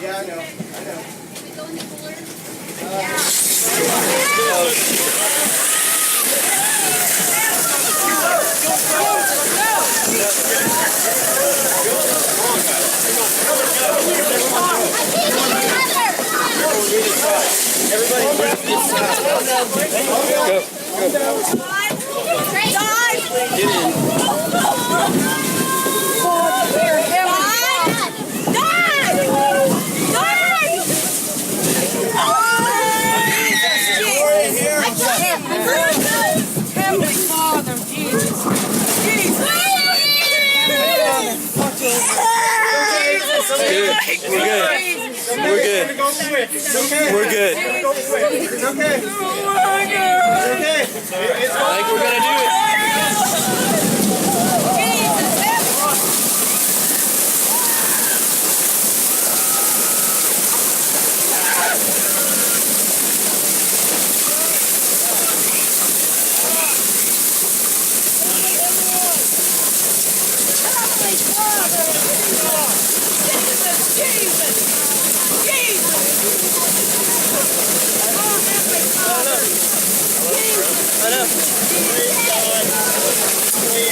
Yeah, I know. Can we go in the cooler? Everybody, get in. Heavenly Father, Jesus. We're good. We're good. It's okay. Oh my God. It's okay. I think we're gonna do it. I know.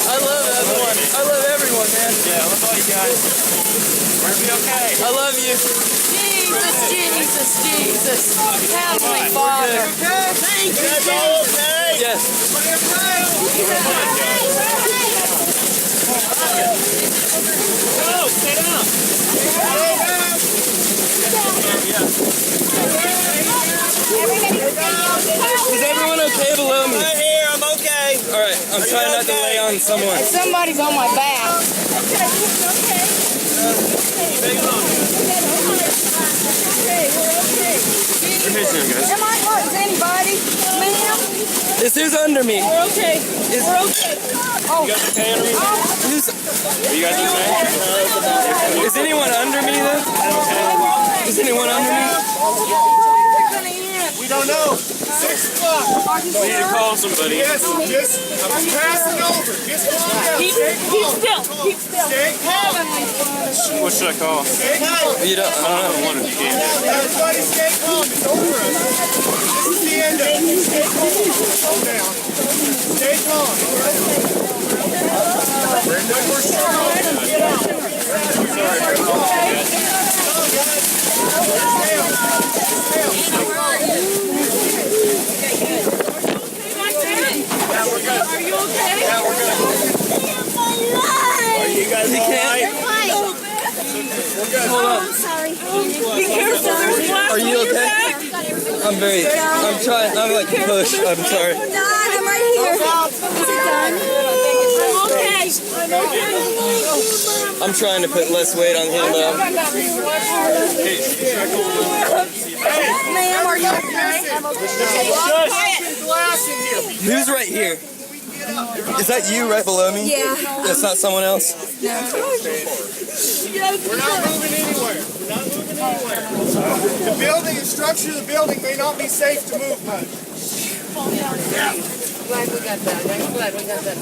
I love everyone, man. Yeah, I love all you guys. We're gonna be okay. I love you. Jesus. Heavenly Father. Thank you, Jesus. Yes. Go, stay down. Is everyone okay below me? Right here, I'm okay. Alright, I'm trying not to lay on someone. Somebody's on my back. Am I hurting anybody? Ma'am? Who's under me? We're okay. We're okay. Oh. You guys okay under me? Are you guys okay? Is anyone under me though? Is anyone under me? We don't know. 6 o'clock. We need to call somebody. Yes, I'm passing over. Just calm down. Keep still. Stay calm. What should I call? Stay calm. You don't, I don't know. One if you can. Everybody stay calm. It's over. This is the end of it. Stay calm. Slow down. Stay calm. Are you okay? Yeah, we're good. Are you guys all right? Hold on. I'm sorry. Be careful. There's glass Are you on your okay? back. I'm trying, I'm like push. I'm sorry. Done. I'm right here. Is it done? I'm okay. I'm trying to put less weight on him though. Ma'am, are you okay? I'm okay. Glass in here. Who's right here? Is that you right below me? Yeah. That's not someone else? We're not moving anywhere. We're not moving anywhere. The building, the structure of the building may not be safe to move much. Glad we got that. I'm glad we got that.